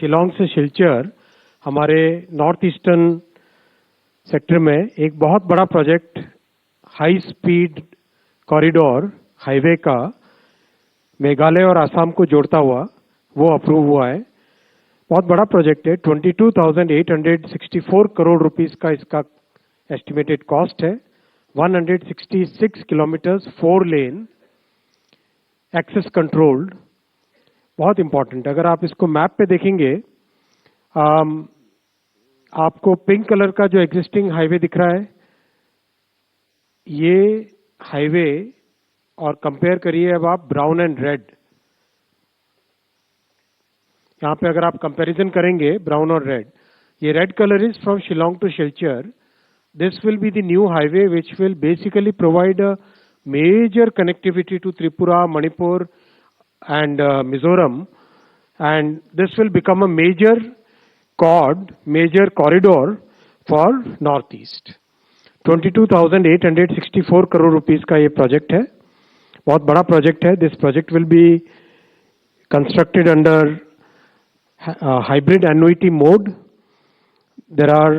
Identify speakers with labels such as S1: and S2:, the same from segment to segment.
S1: शिलोंग से सिलचर हमारे north eastern sector में एक बहुत बड़ा project high speed corridor highway का मेघालय और आसाम को जोड़ता हुआ वो अप्रूव हुआ है। बहुत बड़ा प्रोजेक्ट है। 22,864 करोड़ रुपीस का इसका एस्टिमेटेड कॉस्ट है। 166 किलोमीटर्स 4 लेन एक्सेस कंट्रोल्ड, बहुत इंपॉर्टेंट। अगर आप इसको मैप पे देखेंगे, आपको पिंक कलर का जो एग्जिस्टिंग हाईवे दिख रहा है, ये हाईवे और कंपेयर करिए अब आप ब्राउन एंड रेड। यहां पे अगर आप कंपैरिजन करेंगे ब्राउन और रेड, ये red colour is from Shillong to Silchar. This will be the new highway which will basically provide a major connectivity to Tripura, Manipur and Mizoram, and this will become a major corridor for Northeast. 22,864 crore rupees का ये project है, बहुत बड़ा project है. This project will be constructed under hybrid annuity mode. There are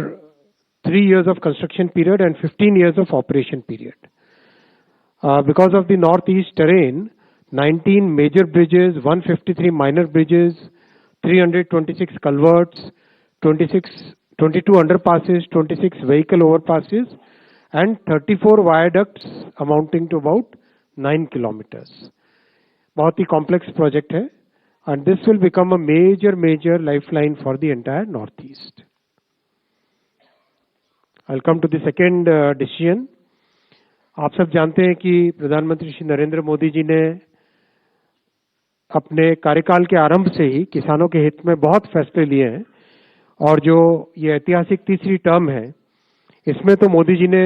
S1: 3 years of construction period and 15 years of operation period. Because of the northeast terrain, 19 major bridges, 153 minor bridges, 326 culverts, 22 underpasses, 26 vehicle overpasses, and 34 viaducts amounting to about 9 kilometers. बहुत ही complex project है, and this will become a major lifeline for the entire northeast. I'll come to the second decision. आप सब जानते हैं कि प्रधानमंत्री श्री नरेंद्र मोदी जी ने अपने कार्यकाल के आरंभ से ही किसानों के हित में बहुत फैसले लिए हैं, और जो ये ऐतिहासिक तीसरी टर्म है, इसमें तो मोदी जी ने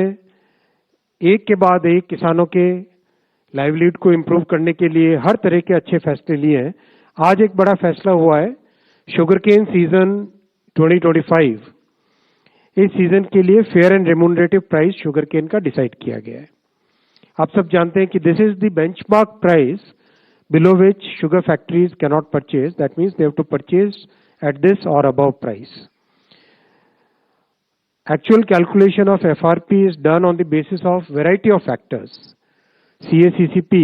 S1: एक के बाद एक किसानों के लाइवलीहुड को इम्प्रूव करने के लिए हर तरह के अच्छे फैसले लिए हैं. आज एक बड़ा फैसला हुआ है, शुगर केन सीजन 2025, इस सीजन के लिए fair and remunerative price sugarcane का डिसाइड किया गया है. आप सब जानते हैं कि this is the benchmark price below which sugar factories can not purchase. That means they have to purchase at this or above price. Actual calculation of FRP is done on the basis of variety of factors. CACCP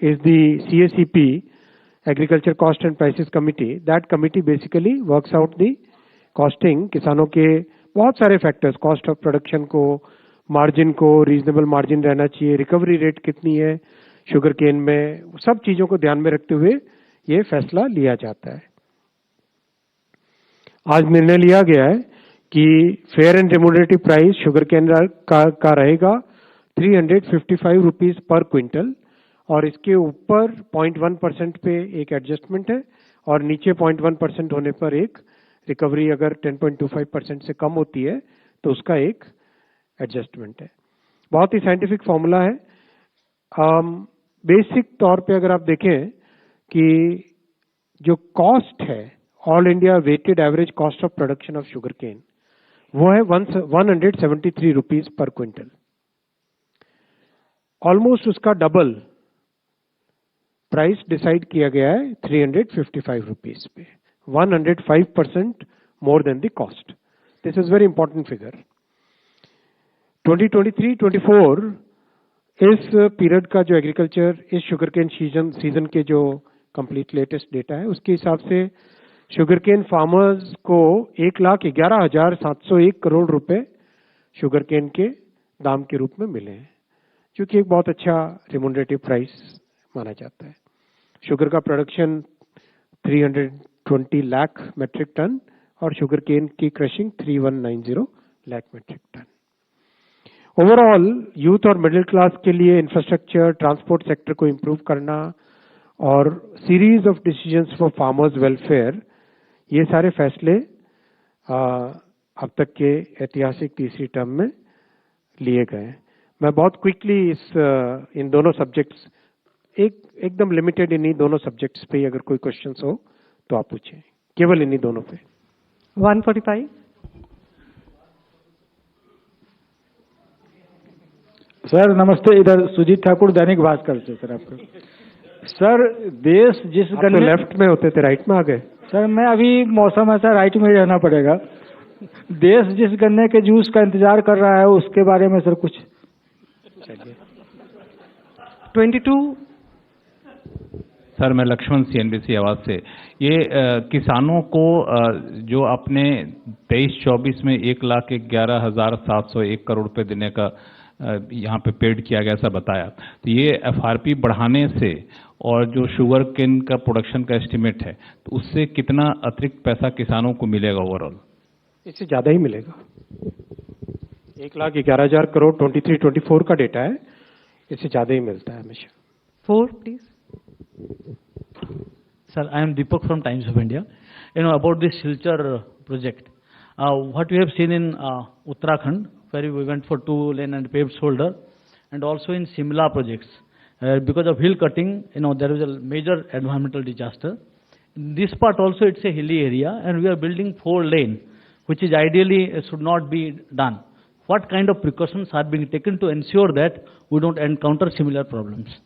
S1: is the CACP, Agriculture Cost and Prices Committee. That committee basically works out the costing. किसानों के बहुत सारे factors, cost of production को, margin को, reasonable margin रहना चाहिए, recovery rate कितनी है शुगर केन में, सब चीजों को ध्यान में रखते हुए ये फैसला लिया जाता है. आज निर्णय लिया गया है कि fair and remunerative price sugarcane का रहेगा 355 रुपीज पर क्विंटल, और इसके ऊपर 0.1% पे एक एडजस्टमेंट है, और नीचे 0.1% होने पर एक रिकवरी अगर 10.25% से कम होती है तो उसका एक एडजस्टमेंट है. बहुत ही साइंटिफिक फॉर्मूला है. बेसिक तौर पे अगर आप देखें कि जो कॉस्ट है, all India weighted average cost of production of sugarcane, वो है 173 रुपीज पर क्विंटल. ऑलमोस्ट उसका डबल प्राइस डिसाइड किया गया है 355 रुपीज पे. 105% more than the cost. This is very important figure. 2023-24 इस पीरियड का जो एग्रीकल्चर, इस शुगर केन सीजन के जो कंप्लीट लेटेस्ट डेटा है, उसके हिसाब से शुगर केन फार्मर्स को 1,11,701 करोड़ रुपए शुगर केन के दाम के रूप में मिले हैं, जो कि एक बहुत अच्छा रेम्यूनरेटिव प्राइस माना जाता है. शुगर का प्रोडक्शन 320 लाख मेट्रिक टन और शुगर केन की crushing 3190 lakh metric ton. Overall youth और मिडिल क्लास के लिए इंफ्रास्ट्रक्चर, ट्रांसपोर्ट सेक्टर को इम्प्रूव करना और series of decisions for farmers welfare, ये सारे फैसले अब तक के ऐतिहासिक तीसरी टर्म में लिए गए. मैं बहुत क्विकली इन दोनों सब्जेक्ट्स, एकदम लिमिटेड इन्हीं दोनों सब्जेक्ट्स पे अगर कोई क्वेश्चंस हो तो आप पूछें, केवल इन्हीं दोनों पे.
S2: 145.
S3: सर नमस्ते, इधर सुजीत ठाकुर दैनिक भास्कर से. सर आपका सर देश जिस
S1: आप तो
S3: गन्ने
S1: लेफ्ट में होते थे, राइट में आ गए।
S3: सर मैं अभी मौसम ऐसा राइट में ही रहना पड़ेगा। देश जिस गन्ने के जूस का इंतजार कर रहा है उसके बारे में सर कुछ।
S1: चलिए
S2: 22,
S4: सर मैं लक्ष्मण CNBC आवाज से। ये किसानों को जो अपने 23-24 में 1,11,701 करोड़ रुपए देने का यहाँ पे पेड किया गया ऐसा बताया, तो ये FRP बढ़ाने से और जो शुगर केन का प्रोडक्शन का एस्टिमेट है तो उससे कितना अतिरिक्त पैसा किसानों को मिलेगा ओवरऑल?
S1: इससे ज्यादा ही मिलेगा। 1,11,000 करोड़ 23-24 का डेटा है, इससे ज्यादा ही मिलता है हमेशा।
S2: 4, please.
S5: Sir, I am Deepak from Times of India. About this Silchar project, what we have seen in Uttarakhand, where we went for 2-lane and paved shoulder, and also in Shimla projects, because of hill cutting, there is a major environmental disaster. In this part also it's a hilly area, and we are building 4-lane, which is ideally should not be done. What kind of precautions are being taken to ensure that we don't encounter similar problems?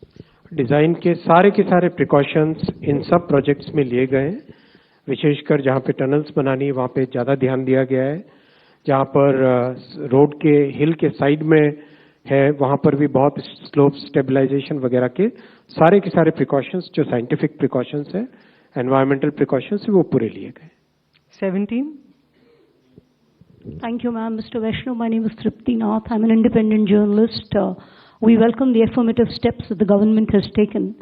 S1: Design के सारे precautions इन सब projects में लिए गए हैं। विशेषकर जहाँ पे टनल्स बनानी है वहाँ पे ज़्यादा ध्यान दिया गया है। जहाँ पर रोड के हिल के साइड में है वहाँ पर भी बहुत स्लोप स्टेबलाइजेशन वगैरह के सारे प्रिकॉशंस जो साइंटिफिक प्रिकॉशंस है, एनवायरमेंटल प्रिकॉशंस है, वो पूरे लिए गए।
S2: 17.
S6: Thank you, ma'am. Mr. Vaishnav, my name is Tripti Nath. I'm an independent journalist. We welcome the affirmative steps that the government has taken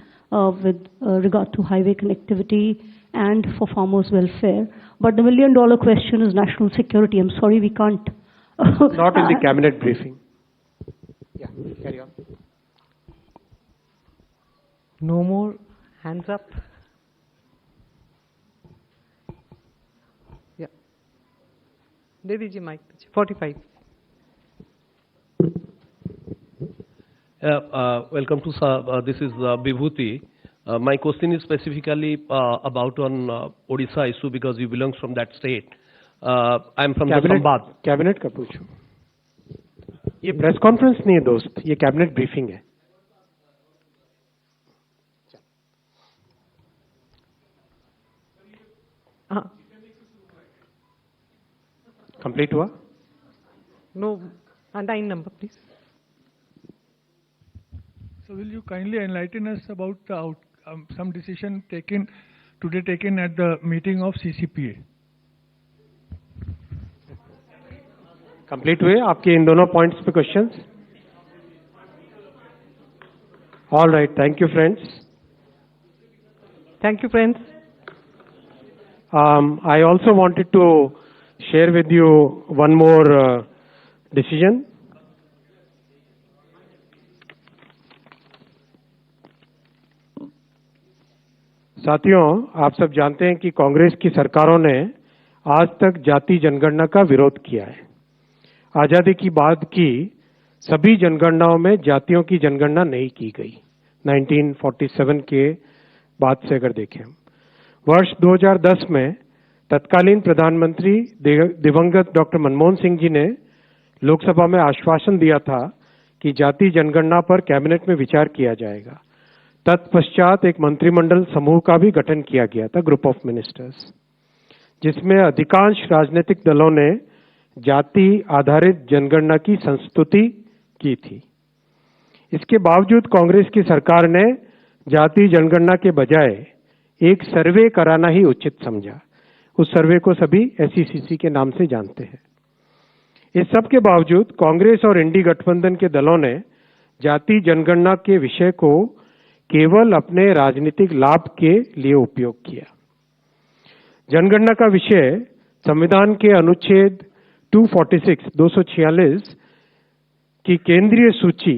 S6: with regard to highway connectivity and for farmers' welfare. But the million-dollar question is national security. I'm sorry we can't.
S1: Not in the cabinet briefing. Yeah, carry on.
S2: No more hands up. Yeah. दे दीजिए mic. 45.
S7: Welcome to this is Vibhuti. My question is specifically about on Odisha issue because we belong from that state. I am from the Sambad.
S1: Cabinet का पूछो। ये press conference नहीं है दोस्त, ये cabinet briefing है।
S2: हाँ।
S1: कंप्लीट हुआ?
S2: No. 9 number, please.
S8: So will you kindly enlighten us about some decision taken at the meeting of CCPA?
S1: Complete हुए आपके इन दोनों पॉइंट्स पे questions? All right, thank you friends.
S2: Thank you, friends.
S1: I also wanted to share with you one more decision. साथियों, आप सब जानते हैं कि कांग्रेस की सरकारों ने आज तक जाति जनगणना का विरोध किया है। आजादी की बाद की सभी जनगणनाओं में जातियों की जनगणना नहीं की गई। 1947 के बाद से अगर देखें, वर्ष 2010 में तत्कालीन प्रधानमंत्री दिवंगत डॉक्टर मनमोहन सिंह जी ने लोकसभा में आश्वासन दिया था कि जाति जनगणना पर कैबिनेट में विचार किया जाएगा। तत्पश्चात एक मंत्रिमंडल समूह का भी गठन किया गया था, ग्रुप ऑफ मिनिस्टर्स, जिसमें अधिकांश राजनीतिक दलों ने जाति आधारित जनगणना की संस्तुति की थी। इसके बावजूद कांग्रेस की सरकार ने जाति जनगणना के बजाय एक सर्वे कराना ही उचित समझा। उस सर्वे को सभी SECC के नाम से जानते हैं। इस सब के बावजूद कांग्रेस और इंडी गठबंधन के दलों ने जाति जनगणना के विषय को केवल अपने राजनीतिक लाभ के लिए उपयोग किया। जनगणना का विषय संविधान के अनुच्छेद 246 की केंद्रीय सूची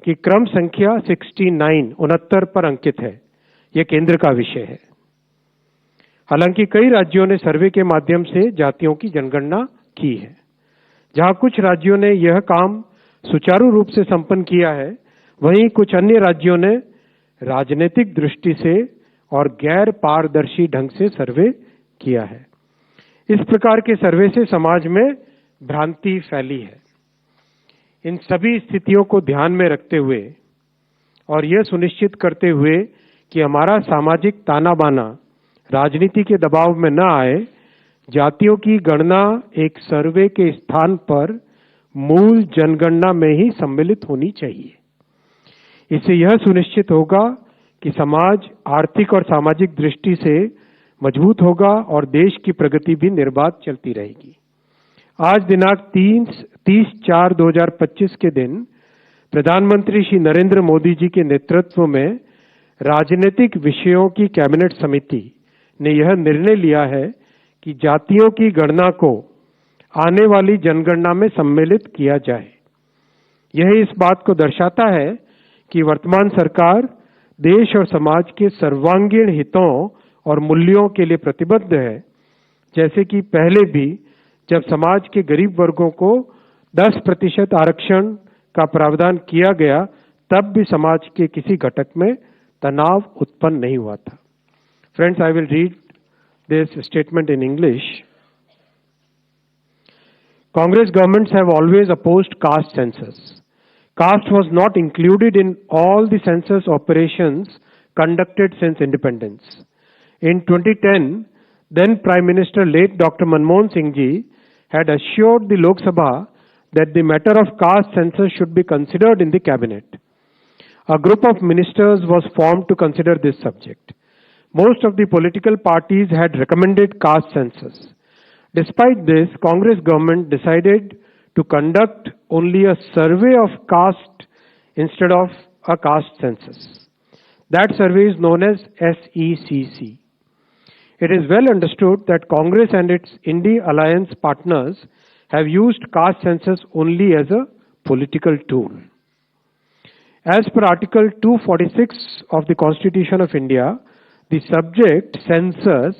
S1: की क्रम संख्या 69 पर अंकित है। यह केंद्र का विषय है। हालांकि कई राज्यों ने सर्वे के माध्यम से जातियों की जनगणना की है। जहां कुछ राज्यों ने यह काम सुचारू रूप से संपन्न किया है, वहीं कुछ अन्य राज्यों ने राजनीतिक दृष्टि से और गैर पारदर्शी ढंग से सर्वे किया है। इस प्रकार के सर्वे से समाज में भ्रांति फैली है। इन सभी स्थितियों को ध्यान में रखते हुए और यह सुनिश्चित करते हुए कि हमारा सामाजिक ताना बाना राजनीति के दबाव में न आए, जातियों की गणना एक सर्वे के स्थान पर मूल जनगणना में ही सम्मिलित होनी चाहिए। इससे यह सुनिश्चित होगा कि समाज आर्थिक और सामाजिक दृष्टि से मजबूत होगा और देश की प्रगति भी निर्बाध चलती रहेगी। आज दिनांक 30/4/2025 के दिन प्रधानमंत्री श्री नरेंद्र मोदी जी के नेतृत्व में राजनीतिक विषयों की कैबिनेट समिति ने यह निर्णय लिया है कि जातियों की गणना को आने वाली जनगणना में सम्मिलित किया जाए। यह इस बात को दर्शाता है कि वर्तमान सरकार देश और समाज के सर्वांगीण हितों और मूल्यों के लिए प्रतिबद्ध है। जैसे कि पहले भी जब समाज के गरीब वर्गों को 10% आरक्षण का प्रावधान किया गया, तब भी समाज के किसी घटक में तनाव उत्पन्न नहीं हुआ था। Friends, I will read this statement in English. Congress governments have always opposed caste census. Caste was not included in all the census operations conducted since independence. In 2010, then Prime Minister late Dr. Manmohan Singh ji had assured the Lok Sabha that the matter of caste census should be considered in the cabinet. A group of ministers was formed to consider this subject. Most of the political parties had recommended caste census. Despite this, Congress government decided to conduct only a survey of caste instead of a caste census. That survey is known as SECC. It is well understood that Congress and its Indie alliance partners have used caste census only as a political tool. As per Article 246 of the Constitution of India, the subject census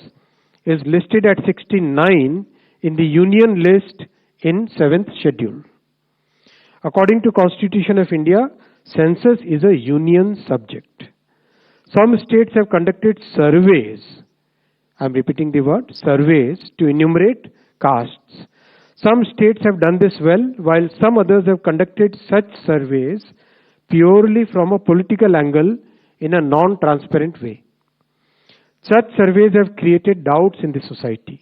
S1: is listed at 69 in the Union list in 7th schedule. According to Constitution of India, census is a union subject. Some states have conducted surveys, I am repeating the word, surveys to enumerate castes. Some states have done this well, while some others have conducted such surveys purely from a political angle in a non-transparent way. Such surveys have created doubts in the society.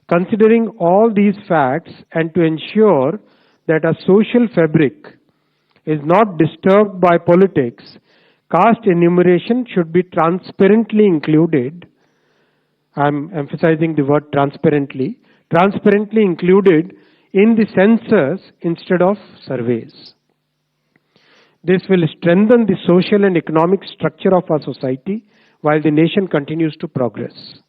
S1: Considering all these facts and to ensure that our social fabric is not disturbed by politics, caste enumeration should be transparently included. I am emphasizing the word transparently included in the census instead of surveys. This will strengthen the social and economic structure of our society while the nation continues to progress.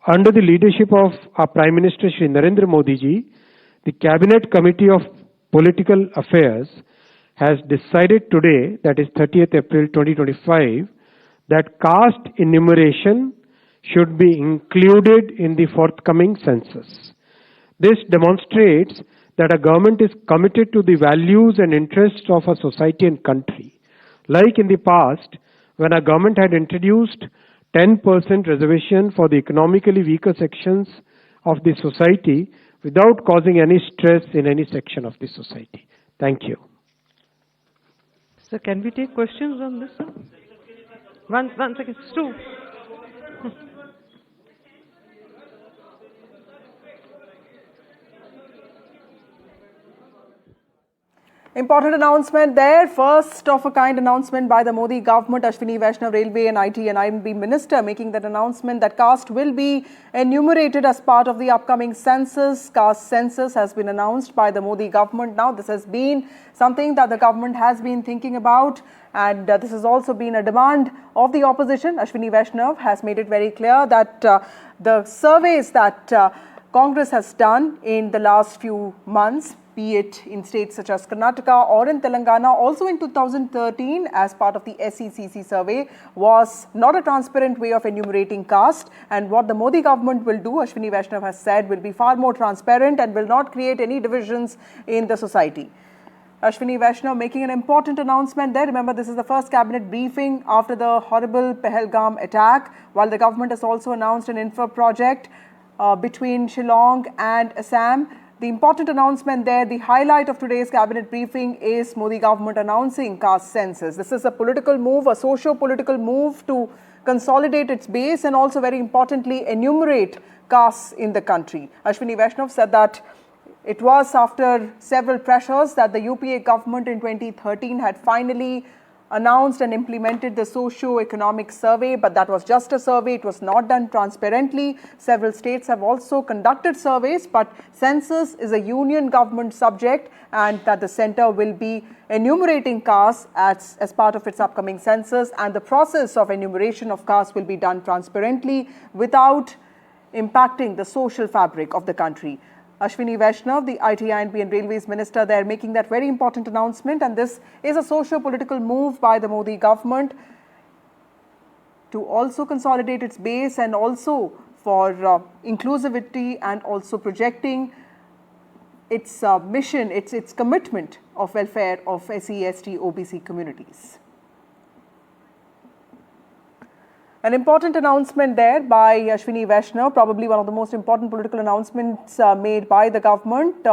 S1: Under the leadership of our Prime Minister Shri Narendra Modi ji, the Cabinet Committee of Political Affairs has decided today, that is 30th April 2025, that caste enumeration should be included in the forthcoming census. This demonstrates that our government is committed to the values and interests of our society and country. Like in the past, when our government had introduced 10% reservation for the economically weaker sections of the society without causing any stress in any section of the society. Thank you.
S2: So can we take questions on this, sir? One second, Stu.
S9: Important announcement there. First of a kind announcement by the Modi government. Ashwini Vaishnav, Railway and IT and IMB Minister, making that announcement that caste will be enumerated as part of the upcoming census. Caste census has been announced by the Modi government. Now, this has been something that the government has been thinking about, and this has also been a demand of the opposition. Ashwini Vaishnav has made it very clear that the surveys that Congress has done in the last few months, be it in states such as Karnataka or in Telangana, also in 2013 as part of the SECC survey, was not a transparent way of enumerating caste, and what the Modi government will do, Ashwini Vaishnav has said, will be far more transparent and will not create any divisions in the society. Ashwini Vaishnav making an important announcement there. Remember, this is the first cabinet briefing after the horrible Pahalgam attack, while the government has also announced an infra project between Shillong and Assam. The important announcement there, the highlight of today's cabinet briefing is Modi government announcing caste census. This is a political move, a socio-political move to consolidate its base and also very importantly enumerate castes in the country. Ashwini Vaishnav said that it was after several pressures that the UPA government in 2013 had finally announced and implemented the socio-economic survey, but that was just a survey. It was not done transparently. Several states have also conducted surveys, but census is a union government subject and that the center will be enumerating castes as part of its upcoming census, and the process of enumeration of castes will be done transparently without impacting the social fabric of the country. Ashwini Vaishnav, the IT, INB and Railways Minister, they are making that very important announcement, and this is a socio-political move by the Modi government to also consolidate its base and also for inclusivity and also projecting its mission, its commitment of welfare of SC, ST, OBC communities. An important announcement there by Ashwini Vaishnav, probably one of the most important political announcements made by the government.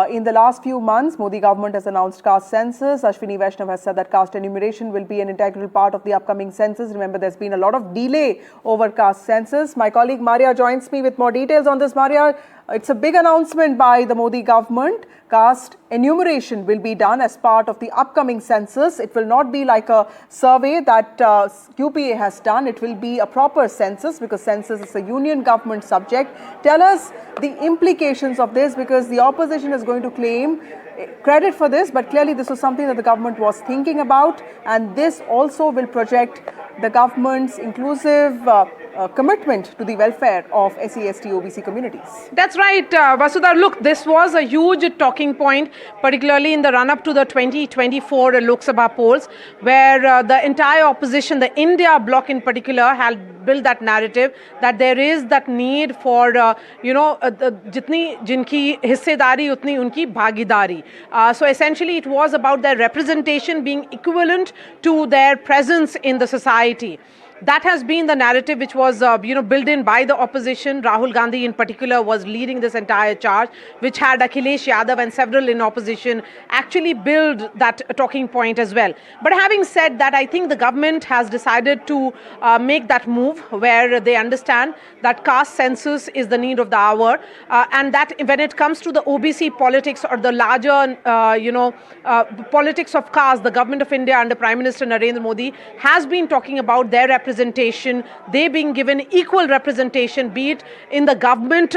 S9: In the last few months, Modi government has announced caste census. Ashwini Vaishnav has said that caste enumeration will be an integral part of the upcoming census. Remember, there's been a lot of delay over caste census. My colleague Maria joins me with more details on this. Maria, it's a big announcement by the Modi government. Caste enumeration will be done as part of the upcoming census. It will not be like a survey that UPA has done. It will be a proper census because census is a union government subject. Tell us the implications of this, because the opposition is going to claim credit for this, but clearly this was something that the government was thinking about, and this also will project the government's inclusive commitment to the welfare of SC, ST, OBC communities.
S10: That's right, Vasudha. Look, this was a huge talking point, particularly in the run-up to the 2024 Lok Sabha polls, where the entire opposition, the India bloc in particular, had built that narrative that there is that need for, jitni jinki hissedari, utni unki bhagidari. So essentially, it was about their representation being equivalent to their presence in the society. That has been the narrative which was, built in by the opposition. Rahul Gandhi in particular was leading this entire charge, which had Akhilesh Yadav and several in opposition actually build that talking point as well. But having said that, I think the government has decided to make that move where they understand that caste census is the need of the hour, and that when it comes to the OBC politics or the larger, politics of caste, the government of India under Prime Minister Narendra Modi has been talking about their representation, they being given equal representation, be it in the government,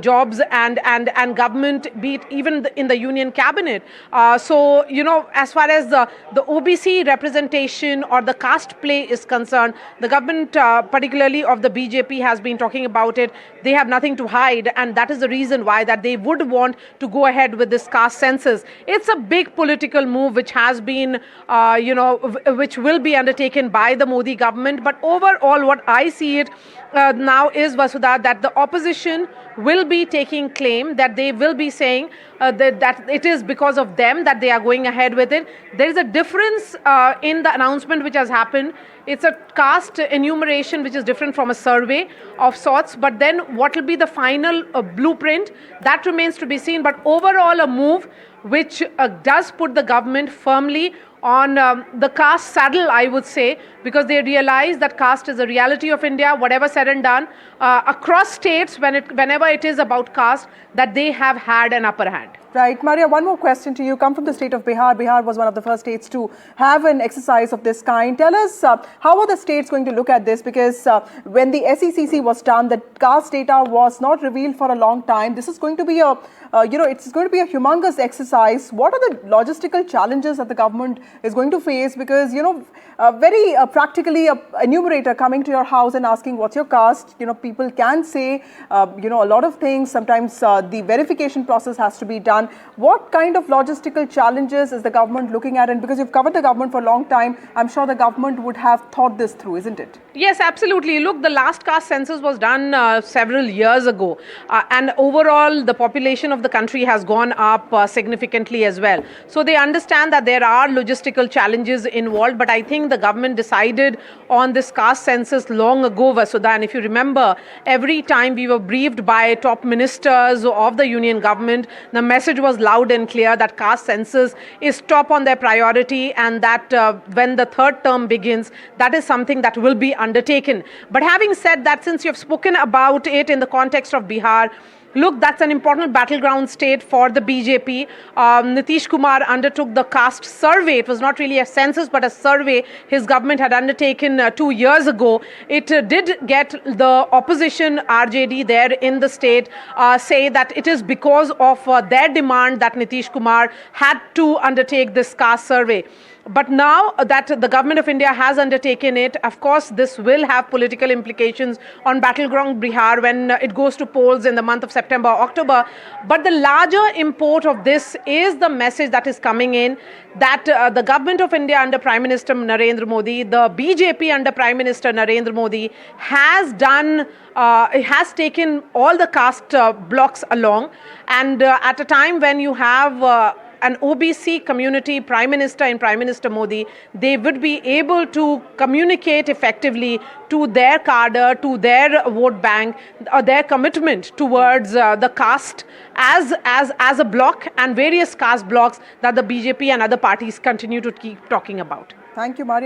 S10: jobs and government, be it even in the union cabinet. As far as the OBC representation or the caste play is concerned, the government, particularly of the BJP, has been talking about it. They have nothing to hide, and that is the reason why that they would want to go ahead with this caste census. It's a big political move which has been, which will be undertaken by the Modi government. But overall, what I see it now is, Vasudha, that the opposition will be taking claim, that they will be saying that it is because of them that they are going ahead with it. There is a difference in the announcement which has happened. It's a caste enumeration which is different from a survey of sorts, but then what will be the final blueprint, that remains to be seen. But overall, a move which does put the government firmly on the caste saddle, I would say, because they realize that caste is a reality of India, whatever said and done, across states, whenever it is about caste, that they have had an upper hand.
S9: Right. Maria, one more question to you. Come from the state of Bihar. Bihar was one of the first states to have an exercise of this kind. Tell us, how are the states going to look at this? Because when the SECC was done, the caste data was not revealed for a long time. This is going to be a, it's going to be a humongous exercise. What are the logistical challenges that the government is going to face? Because, very practically, a enumerator coming to your house and asking what's your caste, people can say, a lot of things. Sometimes the verification process has to be done. done. What kind of logistical challenges is the government looking at? And because you've covered the government for a long time, I'm sure the government would have thought this through, isn't it?
S10: Yes, absolutely. Look, the last caste census was done several years ago, and overall the population of the country has gone up significantly as well. So they understand that there are logistical challenges involved, but I think the government decided on this caste census long ago, Vasudha. And if you remember, every time we were briefed by top ministers of the union government, the message was loud and clear that caste census is top on their priority, and that when the third term begins, that is something that will be undertaken. But having said that, since you have spoken about it in the context of Bihar, look, that's an important battleground state for the BJP. Nitish Kumar undertook the caste survey. It was not really a census, but a survey his government had undertaken 2 years ago. It did get the opposition RJD there in the state say that it is because of their demand that Nitish Kumar had to undertake this caste survey. But now that the government of India has undertaken it, of course, this will have political implications on battleground Bihar when it goes to polls in the month of September, October. But the larger import of this is the message that is coming in that the government of India under Prime Minister Narendra Modi, the BJP under Prime Minister Narendra Modi has done, has taken all the caste blocks along. And at a time when you have an OBC community Prime Minister and Prime Minister Modi, they would be able to communicate effectively to their cadre, to their vote bank, their commitment towards the caste as a bloc and various caste blocks that the BJP and other parties continue to keep talking about.
S9: Thank you, Maria.